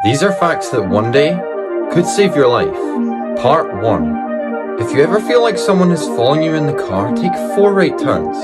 These are facts that one day could save your life. Part 1. If you ever feel like someone is following you in the car, take 4 right turns.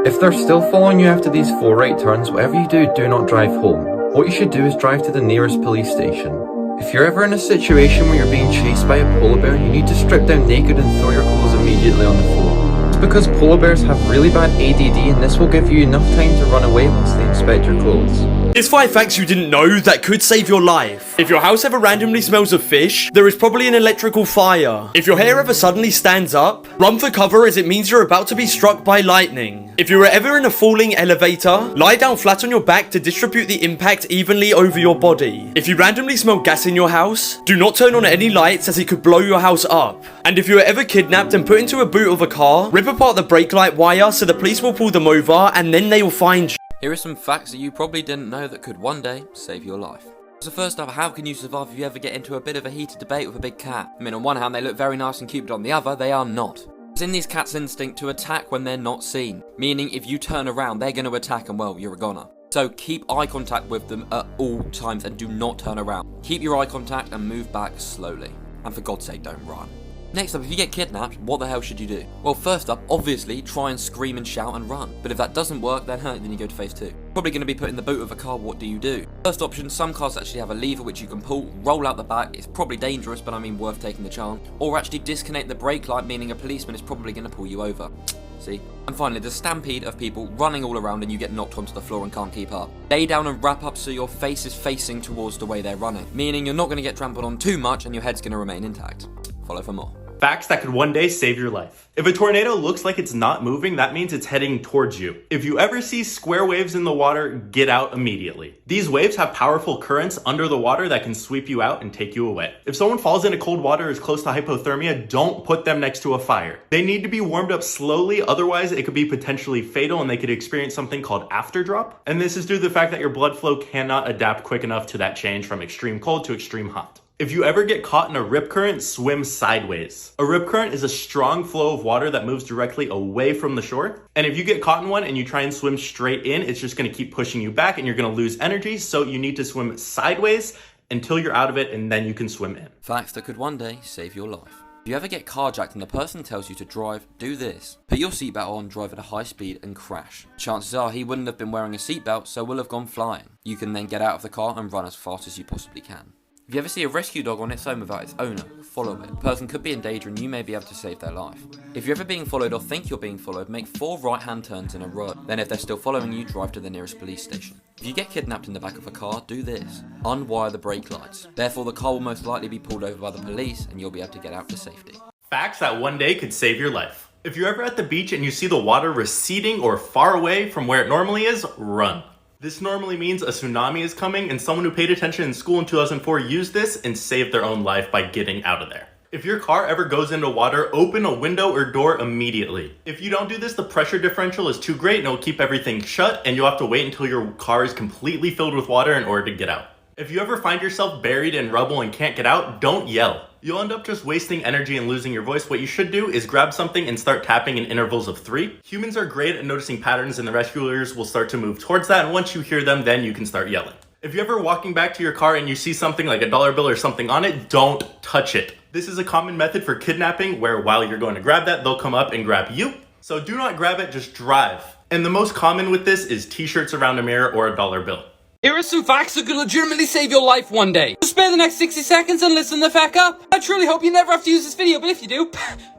If they're still following you after these 4 right turns, whatever you do not drive home. What you should do is drive to the nearest police station. If you're ever in a situation where you're being chased by a polar bear, you need to strip down naked and throw your clothes immediately on the floor. It's because polar bears have really bad ADD, and this will give you enough time to run away once they inspect your clothes. Here's 5 facts you didn't know that could save your life. If your house ever randomly smells of fish, there is probably an electrical fire. If your hair ever suddenly stands up, run for cover as it means you're about to be struck by lightning. If you're ever in a falling elevator, lie down flat on your back to distribute the impact evenly over your body. If you randomly smell gas in your house, do not turn on any lights as it could blow your house up. And if you were ever kidnapped and put into a boot of a car, rip apart the brake light wire so the police will pull them over and then they will find you. Here are some facts that you probably didn't know that could one day save your life. So first up, how can you survive if you ever get into a bit of a heated debate with a big cat? I mean, on one hand they look very nice and cute, but on the other they are not. It's in these cats' instinct to attack when they're not seen, meaning if you turn around they're going to attack and well, you're a goner. So keep eye contact with them at all times and do not turn around. Keep your eye contact and move back slowly. And for God's sake, don't run. Next up, if you get kidnapped, what the hell should you do? Well, first up, obviously, try and scream and shout and run. But if that doesn't work, then you go to phase 2. Probably going to be put in the boot of a car, what do you do? First option, some cars actually have a lever which you can pull, roll out the back. It's probably dangerous, but I mean worth taking the chance. Or actually disconnect the brake light, meaning a policeman is probably going to pull you over. See? And finally, the stampede of people running all around and you get knocked onto the floor and can't keep up. Lay down and wrap up so your face is facing towards the way they're running, meaning you're not going to get trampled on too much and your head's going to remain intact. Follow for more. Facts that could one day save your life. If a tornado looks like it's not moving, that means it's heading towards you. If you ever see square waves in the water, get out immediately. These waves have powerful currents under the water that can sweep you out and take you away. If someone falls into cold water or is close to hypothermia, don't put them next to a fire. They need to be warmed up slowly, otherwise it could be potentially fatal and they could experience something called afterdrop. And this is due to the fact that your blood flow cannot adapt quick enough to that change from extreme cold to extreme hot. If you ever get caught in a rip current, swim sideways. A rip current is a strong flow of water that moves directly away from the shore. And if you get caught in one and you try and swim straight in, it's just going to keep pushing you back and you're going to lose energy. So you need to swim sideways until you're out of it and then you can swim in. Facts that could one day save your life. If you ever get carjacked and the person tells you to drive, do this. Put your seatbelt on, drive at a high speed and crash. Chances are he wouldn't have been wearing a seatbelt, so will have gone flying. You can then get out of the car and run as fast as you possibly can. If you ever see a rescue dog on its own without its owner, follow it. The person could be in danger and you may be able to save their life. If you're ever being followed or think you're being followed, make 4 right-hand turns in a row. Then if they're still following you, drive to the nearest police station. If you get kidnapped in the back of a car, do this. Unwire the brake lights. Therefore, the car will most likely be pulled over by the police and you'll be able to get out to safety. Facts that one day could save your life. If you're ever at the beach and you see the water receding or far away from where it normally is, run. This normally means a tsunami is coming, and someone who paid attention in school in 2004 used this and saved their own life by getting out of there. If your car ever goes into water, open a window or door immediately. If you don't do this, the pressure differential is too great and it'll keep everything shut, and you'll have to wait until your car is completely filled with water in order to get out. If you ever find yourself buried in rubble and can't get out, don't yell. You'll end up just wasting energy and losing your voice. What you should do is grab something and start tapping in intervals of 3. Humans are great at noticing patterns and the rescuers will start to move towards that, and once you hear them, then you can start yelling. If you're ever walking back to your car and you see something like a dollar bill or something on it, don't touch it. This is a common method for kidnapping where while you're going to grab that, they'll come up and grab you. So do not grab it, just drive. And the most common with this is t-shirts around a mirror or a dollar bill. Here are some facts that could legitimately save your life one day. Just spare the next 60 seconds and listen the fuck up. I truly hope you never have to use this video, but if you do,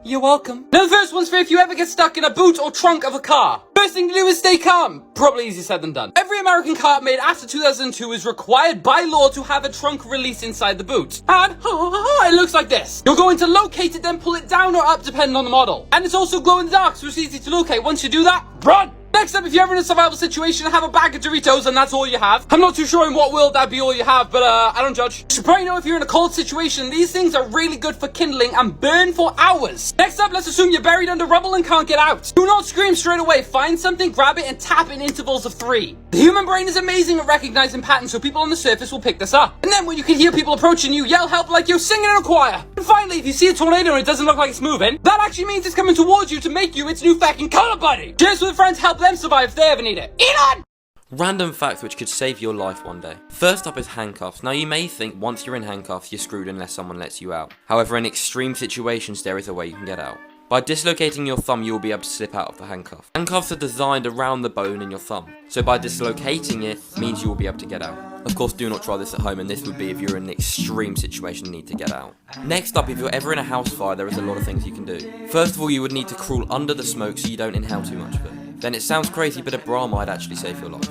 you're welcome. Now the first one's for if you ever get stuck in a boot or trunk of a car. First thing to do is stay calm. Probably easier said than done. Every American car made after 2002 is required by law to have a trunk release inside the boot. And it looks like this. You're going to locate it, then pull it down or up depending on the model. And it's also glow in the dark, so it's easy to locate. Once you do that, run! Next up, if you're ever in a survival situation and have a bag of Doritos and that's all you have. I'm not too sure in what world that'd be all you have, but I don't judge. You should probably know if you're in a cold situation, these things are really good for kindling and burn for hours. Next up, let's assume you're buried under rubble and can't get out. Do not scream straight away. Find something, grab it, and tap in intervals of 3. The human brain is amazing at recognizing patterns, so people on the surface will pick this up. And then when you can hear people approaching you, yell help like you're singing in a choir. And finally, if you see a tornado and it doesn't look like it's moving, that actually means it's coming towards you to make you its new fucking color buddy. Cheers with friends, help them survive if they ever need it. Elon! Random facts which could save your life one day. First up is handcuffs. Now you may think once you're in handcuffs you're screwed unless someone lets you out. However, in extreme situations there is a way you can get out. By dislocating your thumb, you will be able to slip out of the handcuff. Handcuffs are designed around the bone in your thumb, so by dislocating it means you will be able to get out. Of course, do not try this at home, and this would be if you're in an extreme situation and need to get out. Next up, if you're ever in a house fire, there is a lot of things you can do. First of all, you would need to crawl under the smoke so you don't inhale too much of it. Then it sounds crazy, but a bra might actually save your life.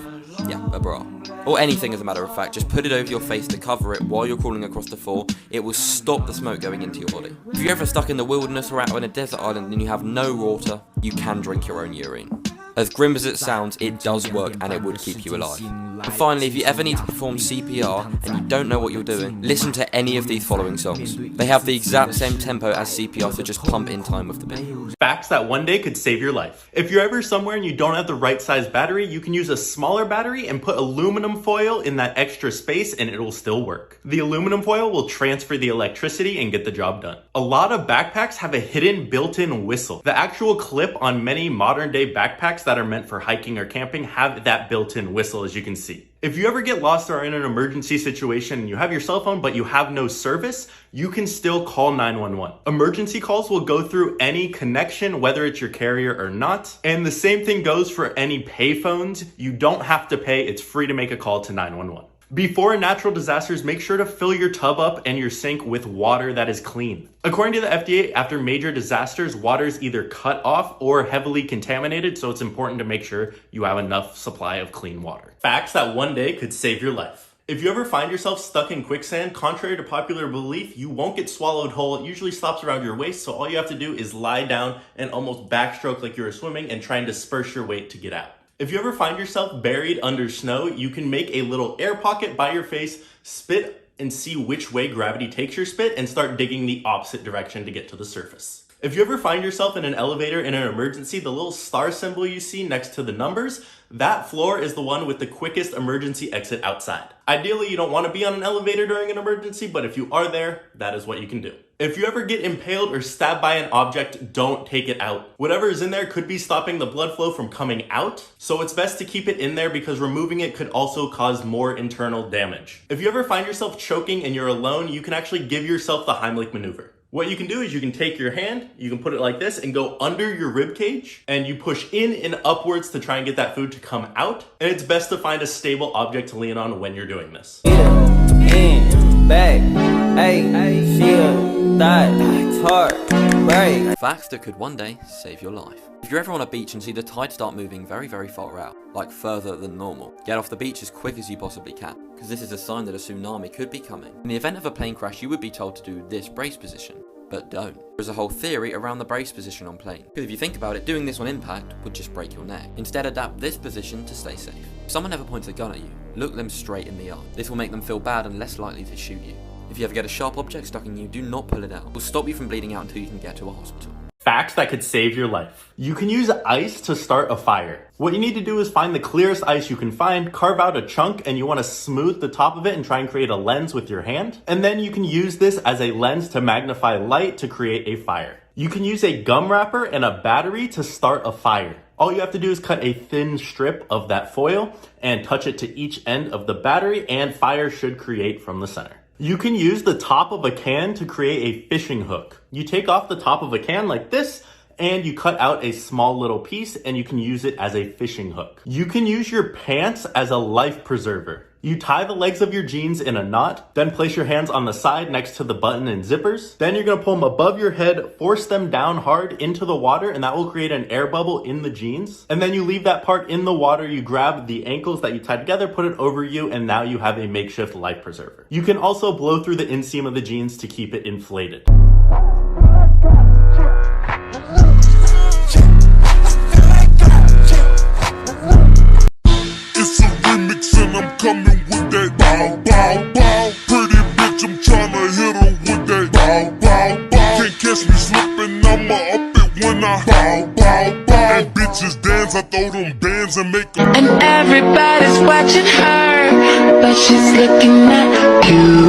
Yeah, a bra. Or anything as a matter of fact, just put it over your face to cover it while you're crawling across the floor. It will stop the smoke going into your body. If you're ever stuck in the wilderness or out on a desert island and you have no water, you can drink your own urine. As grim as it sounds, it does work and it would keep you alive. And finally, if you ever need to perform CPR and you don't know what you're doing, listen to any of these following songs. They have the exact same tempo as CPR, so just pump in time with the beat. Facts that one day could save your life. If you're ever somewhere and you don't have the right size battery, you can use a smaller battery and put aluminum foil in that extra space and it'll still work. The aluminum foil will transfer the electricity and get the job done. A lot of backpacks have a hidden built-in whistle. The actual clip on many modern day backpacks that are meant for hiking or camping have that built-in whistle, as you can see. If you ever get lost or are in an emergency situation and you have your cell phone but you have no service, you can still call 911. Emergency calls will go through any connection, whether it's your carrier or not. And the same thing goes for any payphones. You don't have to pay, it's free to make a call to 911. Before natural disasters, make sure to fill your tub up and your sink with water that is clean. According to the FDA, after major disasters, water is either cut off or heavily contaminated, so it's important to make sure you have enough supply of clean water. Facts that one day could save your life. If you ever find yourself stuck in quicksand, contrary to popular belief, you won't get swallowed whole. It usually stops around your waist, so all you have to do is lie down and almost backstroke like you're swimming and try and disperse your weight to get out. If you ever find yourself buried under snow, you can make a little air pocket by your face, spit and see which way gravity takes your spit, and start digging the opposite direction to get to the surface. If you ever find yourself in an elevator in an emergency, the little star symbol you see next to the numbers, that floor is the one with the quickest emergency exit outside. Ideally, you don't want to be on an elevator during an emergency, but if you are there, that is what you can do. If you ever get impaled or stabbed by an object, don't take it out. Whatever is in there could be stopping the blood flow from coming out, so it's best to keep it in there because removing it could also cause more internal damage. If you ever find yourself choking and you're alone, you can actually give yourself the Heimlich maneuver. What you can do is you can take your hand, you can put it like this and go under your rib cage, and you push in and upwards to try and get that food to come out. And it's best to find a stable object to lean on when you're doing this. Back, hey, shield, thigh, heart, break. Facts that could one day save your life. If you're ever on a beach and see the tide start moving very, very far out, like further than normal, get off the beach as quick as you possibly can, because this is a sign that a tsunami could be coming. In the event of a plane crash, you would be told to do this brace position, but don't. There's a whole theory around the brace position on plane, because if you think about it, doing this on impact would just break your neck. Instead, adapt this position to stay safe. If someone ever points a gun at you, look them straight in the eye. This will make them feel bad and less likely to shoot you. If you ever get a sharp object stuck in you, do not pull it out. It will stop you from bleeding out until you can get to a hospital. Facts that could save your life. You can use ice to start a fire. What you need to do is find the clearest ice you can find, carve out a chunk, and you want to smooth the top of it and try and create a lens with your hand. And then you can use this as a lens to magnify light to create a fire. You can use a gum wrapper and a battery to start a fire. All you have to do is cut a thin strip of that foil and touch it to each end of the battery, and fire should create from the center. You can use the top of a can to create a fishing hook. You take off the top of a can like this, and you cut out a small little piece, and you can use it as a fishing hook. You can use your pants as a life preserver. You tie the legs of your jeans in a knot, then place your hands on the side next to the button and zippers. Then you're gonna pull them above your head, force them down hard into the water, and that will create an air bubble in the jeans. And then you leave that part in the water, you grab the ankles that you tied together, put it over you, and now you have a makeshift life preserver. You can also blow through the inseam of the jeans to keep it inflated. I'm coming with that bow, bow, bow. Pretty bitch, I'm tryna hit her with that bow, bow, bow. Can't catch me slipping, I'ma up it when I bow, bow, bow. And bitches dance, I throw them bands and make them. And everybody's watching her, but she's looking at you,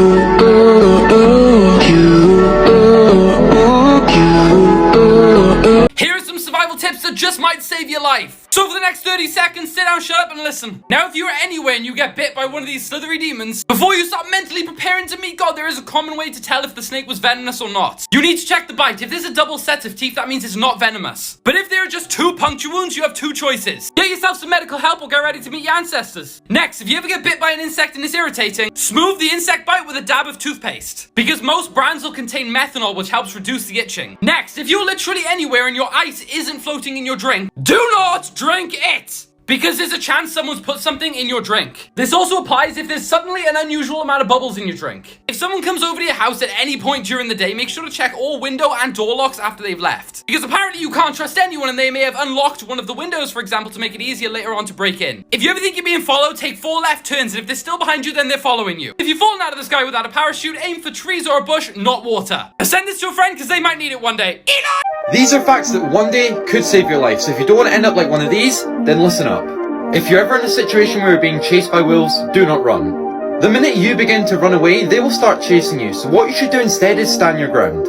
Here are some survival tips that just might save your life. So for the next 30 seconds, sit down, shut up, and listen. Now, if you are anywhere and you get bit by one of these slithery demons, before you start mentally preparing to meet God, there is a common way to tell if the snake was venomous or not. You need to check the bite. If there's a double set of teeth, that means it's not venomous. But if there are just 2 puncture wounds, you have 2 choices. Get yourself some medical help or get ready to meet your ancestors. Next, if you ever get bit by an insect and it's irritating, smooth the insect bite with a dab of toothpaste. Because most brands will contain methanol, which helps reduce the itching. Next, if you're literally anywhere and your ice isn't floating in your drink, do not drink it! Because there's a chance someone's put something in your drink. This also applies if there's suddenly an unusual amount of bubbles in your drink. If someone comes over to your house at any point during the day, make sure to check all window and door locks after they've left. Because apparently you can't trust anyone and they may have unlocked one of the windows, for example, to make it easier later on to break in. If you ever think you're being followed, take 4 left turns, and if they're still behind you, then they're following you. If you've fallen out of the sky without a parachute, aim for trees or a bush, not water. Send this to a friend because they might need it one day. These are facts that one day could save your life, so if you don't want to end up like one of these, then listen up. If you're ever in a situation where you're being chased by wolves, do not run. The minute you begin to run away, they will start chasing you, so what you should do instead is stand your ground.